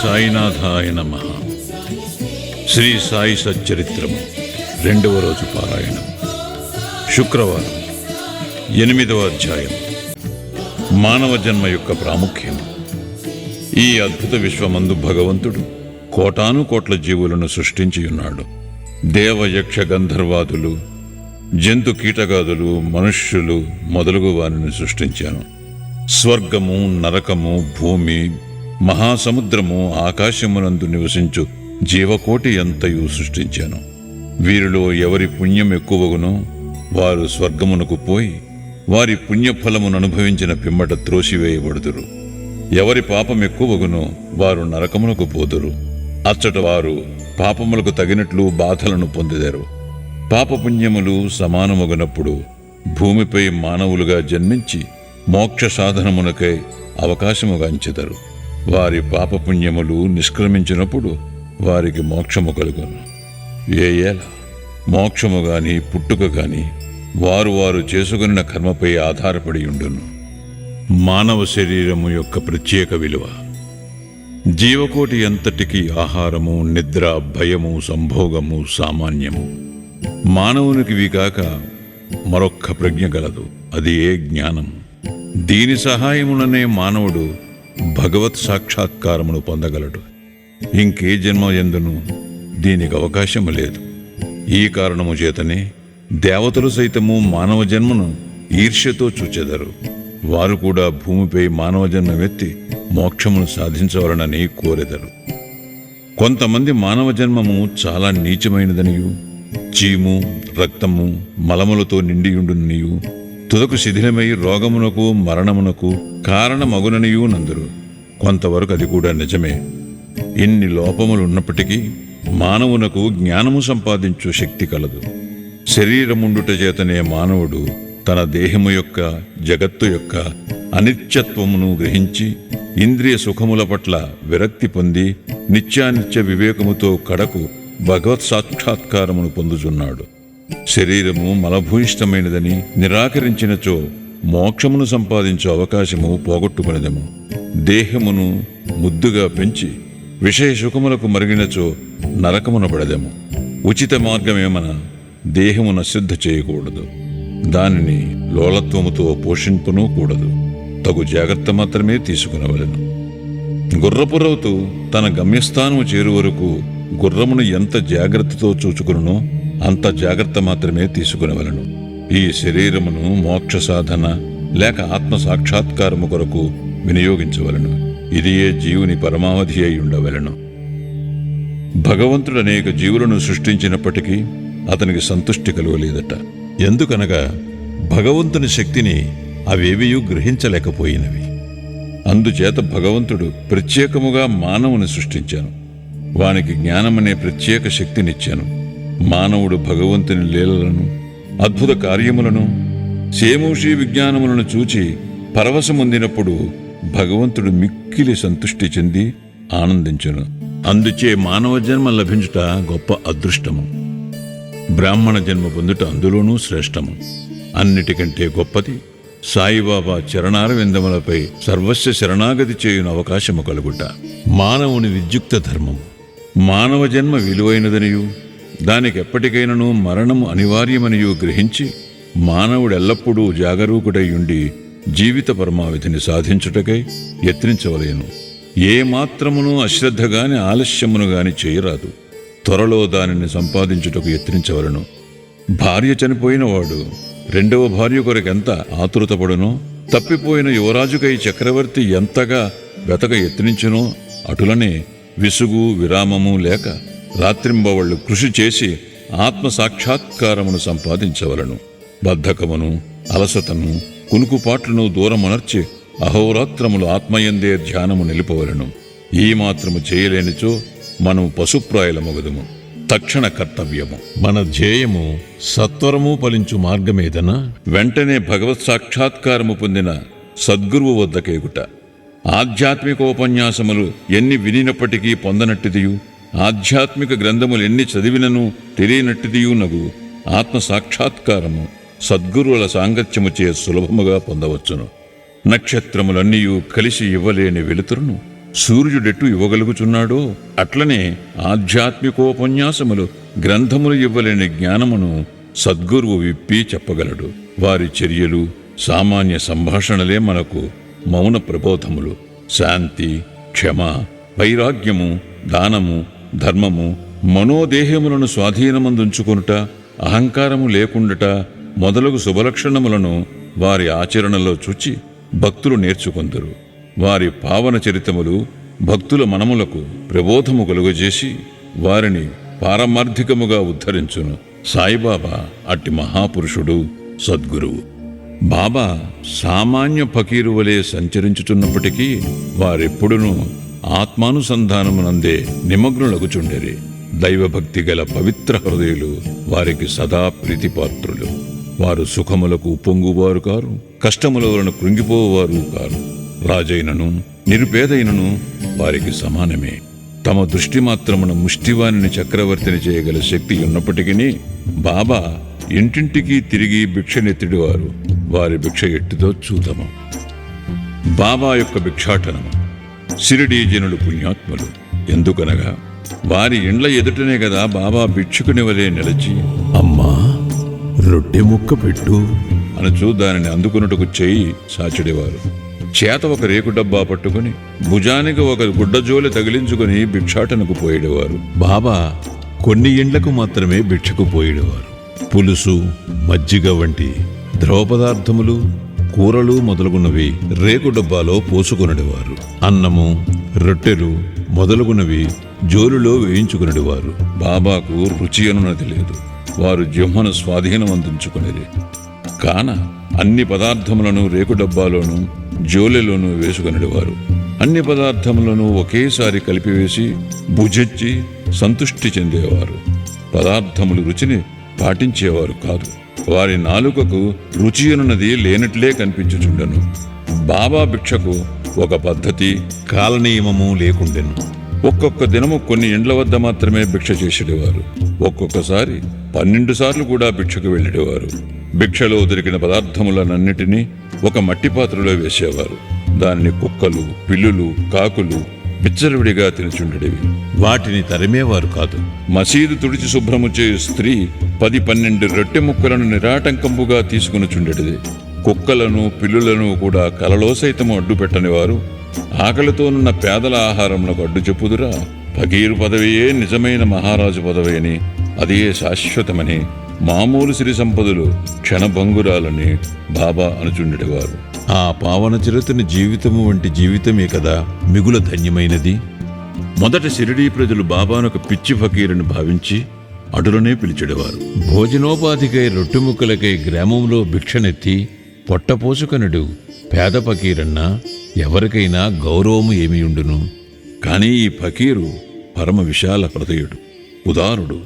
సాయినాథాయ నమః. శ్రీ సాయి సచ్చరిత్రము 2వ రోజు పారాయణం. శుక్రవారం 8వ అధ్యాయం. మానవ జన్మ యొక్క ప్రాముఖ్యం. ఈ అద్భుత విశ్వమందు భగవంతుడు కోటాను కోట్ల జీవులను సృష్టించి ఉన్నాడు. దేవ యక్ష గంధర్వాదులు, జంతు కీటకాదులు, మనుష్యులు మొదలగు వారిని సృష్టించాను. స్వర్గము, నరకము, భూమి, మహాసముద్రము, ఆకాశమునందు నివసించు జీవకోటి అంతయు సృష్టించాను. వీరిలో ఎవరి పుణ్యం ఎక్కువగునో వారు స్వర్గమునకు పోయి వారి పుణ్యఫలమును అనుభవించిన పిమ్మట త్రోసివేయబడుదురు. ఎవరి పాపం ఎక్కువగునో వారు నరకమునకు పోదురు. అచ్చట వారు పాపములకు తగినట్లు బాధలను పొందిదరు. పాపపుణ్యములు సమానమగునప్పుడు భూమిపై మానవులుగా జన్మించి మోక్ష సాధనమునకై అవకాశముగాంచెదరు. వారి పాపపుణ్యములు నిష్క్రమించినప్పుడు వారికి మోక్షము కలుగును. ఏల మోక్షము గాని పుట్టుక గాని వారు వారు చేసుకున్న కర్మపై ఆధారపడి ఉండును. మానవ శరీరము యొక్క ప్రత్యేక విలువ. జీవకోటి అంతటికి ఆహారము, నిద్ర, భయము, సంభోగము సామాన్యము. మానవునికి విగాక మరొక్క ప్రజ్ఞ గలదు, అది ఏ జ్ఞానం. దీని సహాయముననే మానవుడు భగవత్ సాక్షాత్కారమును పొందగలడు. ఇంకే జన్మ ఎందును దీనికి అవకాశము లేదు. ఈ కారణము చేతనే దేవతలు సైతము మానవ జన్మను ఈర్ష్యతో చూచెదరు. వారు కూడా భూమిపై మానవ జన్మమెత్తి మోక్షమును సాధించవలనని కోరెదరు. కొంతమంది మానవ జన్మము చాలా నీచమైనదనియు, చీము, రక్తము, మలములతో నిండియుండుననియు, తుదకు శిథిలమై రోగమునకు, మరణమునకు కారణమగుననియూ నందురు. కొంతవరకు అది కూడా నిజమే. ఇన్ని లోపములున్నప్పటికీ మానవునకు జ్ఞానము సంపాదించు శక్తి కలదు. శరీరముండుట చేతనే మానవుడు తన దేహము యొక్క, జగత్తు యొక్క అనిత్యత్వమును గ్రహించి ఇంద్రియ సుఖముల పట్ల విరక్తి పొంది నిత్యానిత్య వివేకముతో కడకు భగవత్ సాక్షాత్కారమును పొందుచున్నాడు. శరీరము మలభూయిష్టమైనదని నిరాకరించినచో మోక్షమును సంపాదించే అవకాశము పోగొట్టుకునేదము. దేహమును ముద్దుగా పెంచి విషయ సుఖములకు మరిగినచో నరకమున పడదము. ఉచిత మార్గమేమన దేహమున శ్రద్ధ చేయకూడదు. దానిని లోలత్వముతో పోషింపనూ కూడదు. తగు జాగ్రత్త మాత్రమే తీసుకునవలెను. గుర్రపురవుతూ తన గమ్యస్థానము చేరు వరకు గుర్రమును ఎంత జాగ్రత్తతో చూచుకునో అంత జాగ్రత్త మాత్రమే తీసుకునవలను. ఈ శరీరమును మోక్ష సాధన లేక ఆత్మ సాక్షాత్కారము కొరకు వినియోగించవలను. ఇదియే జీవుని పరమావధి అయి ఉండవలను. భగవంతుడు అనేక జీవులను సృష్టించినప్పటికీ అతనికి సంతుష్టి కలుగలేదట. ఎందుకనగా భగవంతుని శక్తిని అవేవియూ గ్రహించలేకపోయినవి. అందుచేత భగవంతుడు ప్రత్యేకముగా మానవుని సృష్టించాను. వానికి జ్ఞానమనే ప్రత్యేక శక్తినిచ్చాను. మానవుడు భగవంతుని లీలలను, అద్భుత కార్యములను, సేమూషి విజ్ఞానములను చూచి పరవశముందినప్పుడు భగవంతుడు మిక్కిలి సంతుష్టి చెంది ఆనందించును. అందుచే మానవ జన్మ లభించుట గొప్ప అదృష్టము. బ్రాహ్మణ జన్మ పొందుట అందులోనూ శ్రేష్టము. అన్నిటికంటే గొప్పది సాయిబాబా చరణారవిందములపై సర్వస్వ శరణాగతి చేయున అవకాశము కలుగుట. మానవుని విద్యుక్త ధర్మము. మానవ జన్మ విలువైనదనియు దానికి ఎప్పటికైనను మరణము అనివార్యమనియు గ్రహించి మానవుడెల్లప్పుడూ జాగరూకుడై ఉండి జీవిత పరమావధిని సాధించుటకై యత్నించవలేను. ఏ మాత్రమును అశ్రద్ధగాని ఆలస్యమును గాని చేయరాదు. త్వరలో దానిని సంపాదించుటకు యత్నించవలను. భార్య చనిపోయిన వాడు రెండవ భార్య కొరకెంత ఆతురతపడునో, తప్పిపోయిన యువరాజుకై చక్రవర్తి ఎంతగా వెతక యత్నించునో, అటులనే విసుగు విరామము లేక రాత్రింబవళ్లు కృషి చేసి ఆత్మ సాక్షాత్కారమును సంపాదించవలను. బద్ధకమును, అలసతను, కునుకుపాట్లను దూరమునర్చి అహోరాత్రములు ఆత్మయందే ధ్యానము నిలుపవలను. ఈ మాత్రము చేయలేనిచో మనము పశుప్రాయులమగుదుము. తక్షణ కర్తవ్యము. మన ధ్యేయము సత్వరము ఫలించు మార్గమేదనా వెంటనే భగవత్ సాక్షాత్కారము పొందిన సద్గురువు వద్దకేగుట. ఆధ్యాత్మికోపన్యాసములు ఎన్ని వినినప్పటికీ పొందనట్టిదియు, ఆధ్యాత్మిక గ్రంథములు ఎన్ని చదివినను తెలియనట్టిదియు నగు ఆత్మ సాక్షాత్కారము సద్గురువుల సాంగత్యముచే సులభముగా పొందవచ్చును. నక్షత్రములన్నీయూ కలిసి ఇవ్వలేని వెలుతురును సూర్యుడెట్టు ఇవ్వగలుగుచున్నాడో అట్లనే ఆధ్యాత్మికోపన్యాసములు గ్రంథములు ఇవ్వలేని జ్ఞానమును సద్గురువు విప్పి చెప్పగలడు. వారి చర్యలు సామాన్య సంభాషణలే మనకు మౌన ప్రబోధములు. శాంతి, క్షమ, వైరాగ్యము, దానము, ధర్మము, మనోదేహములను స్వాధీనమందుంచుకొనుట, అహంకారము లేకుండట మొదలగు శుభలక్షణములను వారి ఆచరణలో చూచి భక్తులు నేర్చుకొందురు. వారి పావన చరితములు భక్తుల మనములకు ప్రబోధము కలుగజేసి వారిని పారమార్థికముగా ఉద్ధరించును. సాయిబాబా అట్టి మహాపురుషుడు, సద్గురువు. బాబా సామాన్య ఫకీరు వలె సంచరించుచున్నప్పటికీ వారెప్పుడునూ ఆత్మానుసంధానమునందే నిమగ్నులగుచుండెరి. దైవభక్తి గల పవిత్ర హృదయులు వారికి సదా ప్రీతిపాత్రులు. వారు సుఖములకు ఉప్పొంగువారు కారు, కష్టముల వలన కృంగిపోవారు కారు. రాజైనను నిరుపేదైనను వారికి సమానమే. తమ దృష్టి మాత్రమున ముష్టివాణిని చక్రవర్తిని చేయగల శక్తి ఉన్నప్పటికీ బాబా ఇంటింటికి తిరిగి భిక్షనెత్తిడివారు. వారి భిక్ష ఎట్టిదో చూద్దాము. బాబా యొక్క భిక్షాటనము. షిరిడీ జనులు పుణ్యాత్ములు. ఎందుకనగా వారి ఇండ్ల ఎదుటనే గదా బాబా భిక్షుకుని వలె నిలచి, అమ్మా రొట్టె ముక్క పెట్టు అనచూ దానిని అందుకున్నట్టుకు చేయి సాచిడేవారు. చేత ఒక రేకు డబ్బా పట్టుకుని భుజానికి ఒక గుడ్డజోలె తగిలించుకుని భిక్షాటనకు పోయేవారు. బాబా కొన్ని ఇండ్లకు మాత్రమే భిక్షకు పోయేవారు. పులుసు, మజ్జిగ వంటి ద్రవ పదార్థములు, కూరలు మొదలగున్నవి రేకు డబ్బాలో పోసుకొనడేవారు. అన్నము, రొట్టెలు మొదలగునవి జోలులో వేయించుకునేవారు. బాబాకు రుచి అనున్నది లేదు. వారు జిహ్మను స్వాధీనమందించుకునేది కాన అన్ని పదార్థములను రేకు డబ్బాలోనూ జోలెలోనూ వేసుకునేవారు. అన్ని పదార్థములను ఒకేసారి కలిపివేసి భుజించి సంతుష్టి చెందేవారు. పదార్థములు రుచిని పాటించేవారు కాదు. వారి నాలుకకు రుచి అనున్నది లేనట్లే కనిపించుచుండెను. బాబా భిక్షకు ఒక పద్ధతి, కాలనియమము లేకుండెను. ఒక్కొక్క దినము కొన్ని ఇండ్ల వద్ద మాత్రమే భిక్ష చేసేవారు. ఒక్కొక్కసారి 12 సార్లు కూడా భిక్షకు వెళ్ళేవారు. భిక్షలో దొరికిన పదార్థములనన్నిటినీ ఒక మట్టి పాత్రలో వేసేవారు. దానిని కుక్కలు, పిల్లులు, కాకులు విచ్చలవిడిగా తినుచుండేవి. వాటిని తరిమేవారు కాదు. మసీదు తుడిచి శుభ్రము చేయు స్త్రీ 10-12 రొట్టె ముక్కలను నిరాటంకంపుగా తీసుకునిచుండేది. కుక్కలను, పిల్లులను కూడా కలలో సైతము అడ్డు పెట్టని వారు ఆకలితోనున్న పేదల ఆహారమునకు అడ్డు చెప్పుదురా? ఫకీరు పదవియే నిజమైన మహారాజు పదవి అని, అదే శాశ్వతమని, మామూలు సిరి సంపదలు క్షణభంగురాలని బాబా అనుచుండేవారు. ఆ పావన చిరతుని జీవితము వంటి జీవితమే కదా మిగుల ధన్యమైనది. మొదట షిరిడీ ప్రజలు బాబాను ఒక పిచ్చి ఫకీరుని భావించి అటులనే పిలిచెడేవారు. భోజనోపాధికై రొట్టెముక్కలకై గ్రామంలో భిక్షనెత్తి పొట్టపోసుకనుడు పేద ఫకీరన్నా ఎవరికైనా గౌరవము ఏమియుండును. కానీ ఈ ఫకీరు పరమ విశాల హృదయుడు, ఉదారుడు,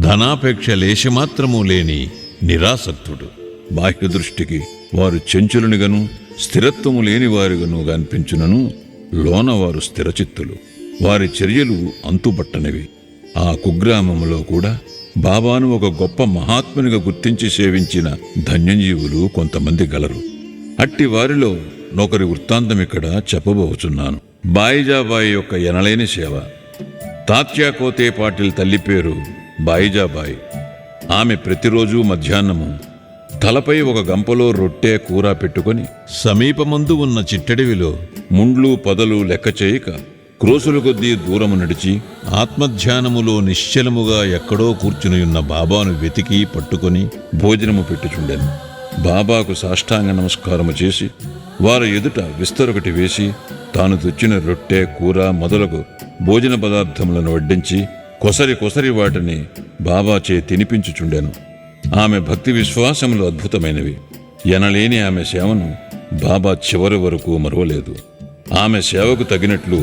ధనాపేక్ష లేశమాత్రము లేని నిరాసక్తుడు. బాహ్య దృష్టికి వారు చెంచులునిగను స్థిరత్వము లేని వారిగాను కనిపించునను లోన వారు స్థిరచిత్తులు. వారి చర్యలు అంతుబట్టనివి. ఆ కుగ్రామములో కూడా బాబాను ఒక గొప్ప మహాత్మునిగా గుర్తించి సేవించిన ధన్యజీవులు కొంతమంది గలరు. అట్టి వారిలో నొకరి వృత్తాంతం ఇక్కడ చెప్పబోచున్నాను. బాయిజాబాయి యొక్క ఎనలేని సేవ. తాత్యాకోతే పాటిల్ తల్లి పేరు బాయిజాబాయి. ఆమె ప్రతిరోజు మధ్యాహ్నము తలపై ఒక గంపలో రొట్టె, కూర పెట్టుకొని సమీపమందు ఉన్న చిట్టడివిలో ముండ్లు పొదలు లెక్క చేయక క్రోసుల కొద్దీ దూరము నడిచి ఆత్మధ్యానములో నిశ్చలముగా ఎక్కడో కూర్చునియున్న బాబాను వెతికి పట్టుకొని భోజనము పెట్టుచుండెను. బాబాకు సాష్టాంగ నమస్కారము చేసి వారి ఎదుట విస్తరొకటి వేసి తాను తెచ్చిన రొట్టె, కూర మొదలగు భోజన పదార్థములను వడ్డించి కొసరి వాటిని బాబాచే తినిపించుచుండెను. ఆమె భక్తి విశ్వాసములు అద్భుతమైనవి. ఎనలేని ఆమె సేవను బాబా చివరి వరకు మరువలేదు. ఆమె సేవకు తగినట్లు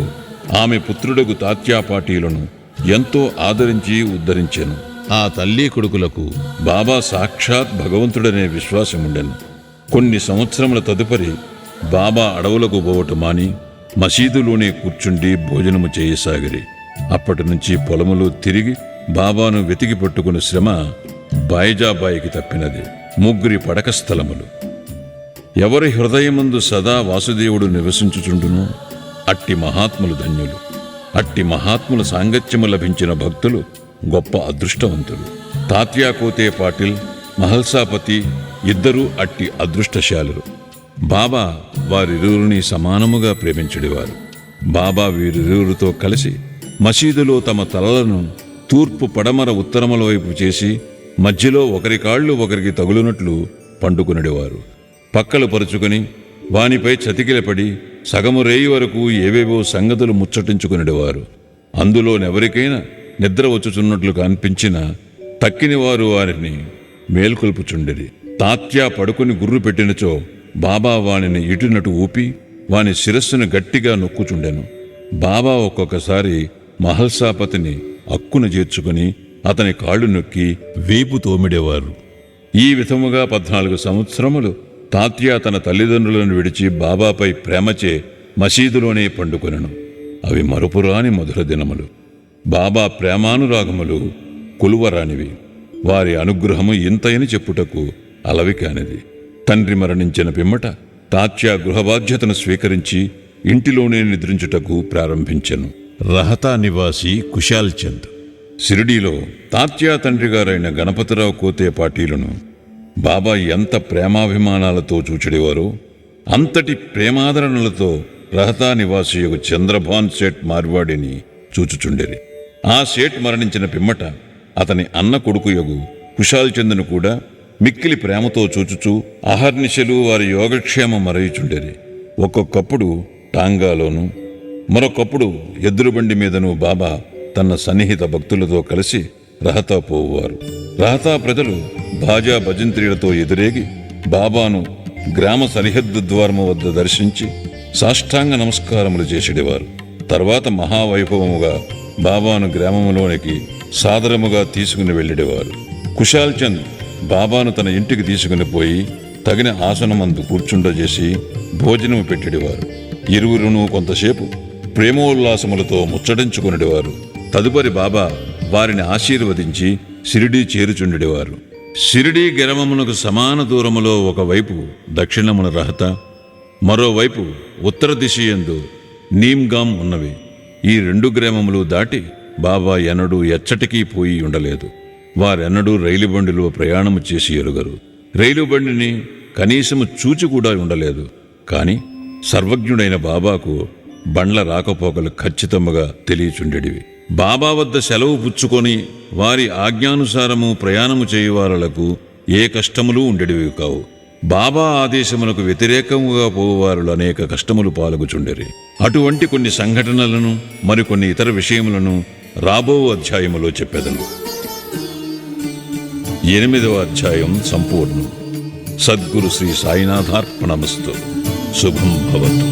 ఆమె పుత్రుడగు తాత్యాపాటీలను ఎంతో ఆదరించి ఉద్ధరించెను. ఆ తల్లి కొడుకులకు బాబా సాక్షాత్ భగవంతుడనే విశ్వాసముండెను. కొన్ని సంవత్సరముల తదుపరి బాబా అడవులకు పోవటం మాని మసీదులోనే కూర్చుండి భోజనము చేయసాగిరి. అప్పటి నుంచి పొలములో తిరిగి బాబాను వెతికి పట్టుకున్న శ్రమ బాయిజాబాయికి తప్పినది. 3 పడక స్థలములు. ఎవరి హృదయమందు సదా వాసుదేవుడు నివసించుచుండును అట్టి మహాత్ములు ధన్యులు. అట్టి మహాత్ముల సాంగత్యము లభించిన భక్తులు గొప్ప అదృష్టవంతులు. తాత్యా కోతే పాటిల్, మహల్సాపతి ఇద్దరూ అట్టి అదృష్టశాలురు. బాబా వారిరువురిని సమానముగా ప్రేమించుడివారు. బాబా వీరిరువురితో కలిసి మసీదులో తమ తలలను తూర్పు, పడమర, ఉత్తరముల వైపు చేసి మధ్యలో ఒకరి కాళ్ళు ఒకరికి తగులునట్లు పండుకునడివారు. పక్కలు పరుచుకొని వానిపై చతికిలపడి సగము రేయి వరకు ఏవేవో సంగతులు ముచ్చటించుకునేవారు. అందులోనెవరికైనా నిద్ర వచ్చుచున్నట్లు కనిపించినా తక్కిన వారు వారిని మేల్కొల్పుచుండిరి. తాత్యా పడుకుని గుర్రు పెట్టినచో బాబా వానిని ఇటునటు ఊపి వాని శిరస్సును గట్టిగా నొక్కుచుండెను. బాబా ఒక్కొక్కసారి మహల్సాపతిని అక్కున చేర్చుకుని అతని కాళ్ళు నొక్కి వీపు తోమిడేవారు. ఈ విధముగా 14 సంవత్సరములు తాత్యా తన తల్లిదండ్రులను విడిచి బాబాపై ప్రేమచే మసీదులోనే పండుకొనెను. అవి మరుపురాని మధుర దినములు. బాబా ప్రేమానురాగములు కొలువరానివి. వారి అనుగ్రహము ఇంతయని చెప్పుటకు అలవి కానిది. తండ్రి మరణించిన పిమ్మట తాత్యా గృహబాధ్యతను స్వీకరించి ఇంటిలోనే నిద్రించుటకు ప్రారంభించెను. రహతా నివాసి కుశాల్ చంద్. షిరిడీలో తాత్యా తండ్రిగారైన గణపతిరావు కోతే పాటీలను బాబా ఎంత ప్రేమాభిమానాలతో చూచెడివారో అంతటి ప్రేమాదరణలతో రహతా నివాసియగు చంద్రభాన్ సేట్ మార్వాడిని చూచుచుండెరి. ఆ సేట్ మరణించిన పిమ్మట అతని అన్న కొడుకుయగు కుశాల్ చంద్ను కూడా మిక్కిలి ప్రేమతో చూచుచూ అహర్నిశలు వారి యోగక్షేమం మరయుచుండెరి. ఒక్కొక్కప్పుడు టాంగాలోను, మరొకప్పుడు ఎద్దురుబండి మీదను బాబా తన సన్నిహిత భక్తులతో కలిసి రహతా పోవువారు. రహతా ప్రజలు భాజా భజంత్రీలతో ఎదురేగి బాబాను గ్రామ సరిహద్దు ద్వారము వద్ద దర్శించి సాష్టాంగ నమస్కారములు చేసేవారు. తర్వాత మహావైభవముగా బాబాను గ్రామములోనికి సాదరముగా తీసుకుని వెళ్ళేవారు. కుశాల్ చంద్ బాబాను తన ఇంటికి తీసుకుని పోయి తగిన ఆసనమందు కూర్చుండజేసి భోజనము పెట్టేవారు. ఇరువురును కొంతసేపు ప్రేమోల్లాసములతో ముచ్చటించుకునేవారు. తదుపరి బాబా వారిని ఆశీర్వదించి షిరిడీ చేరుచుండెడివారు. షిరిడీ గ్రామమునకు సమాన దూరములో ఒకవైపు దక్షిణమున రహత, మరోవైపు ఉత్తర దిశయందు నీమ్గాం ఉన్నవి. ఈ 2 గ్రామములు దాటి బాబా ఎన్నడూ ఎచ్చటికీ పోయి ఉండలేదు. వారెన్నడూ రైలు బండిలో ప్రయాణము చేసి ఎరుగరు. రైలు బండిని కనీసము చూచి కూడా ఉండలేదు. కాని సర్వజ్ఞుడైన బాబాకు బండ్ల రాకపోకలు ఖచ్చితముగా తెలియచుండెడివి. బాబా వద్ద సెలవు పుచ్చుకొని వారి ఆజ్ఞానుసారము ప్రయాణము చేయువారులకు ఏ కష్టములు ఉండేటివి కావు. బాబా ఆదేశములకు వ్యతిరేకముగా పోవారులు అనేక కష్టములు పాల్గొచుండెరి. అటువంటి కొన్ని సంఘటనలను మరికొన్ని ఇతర విషయములను రాబో అధ్యాయములో చెప్పెదను. 8వ అధ్యాయం సంపూర్ణం. సద్గురు శ్రీ సాయినాథార్పణమస్తు. శుభం భవతు.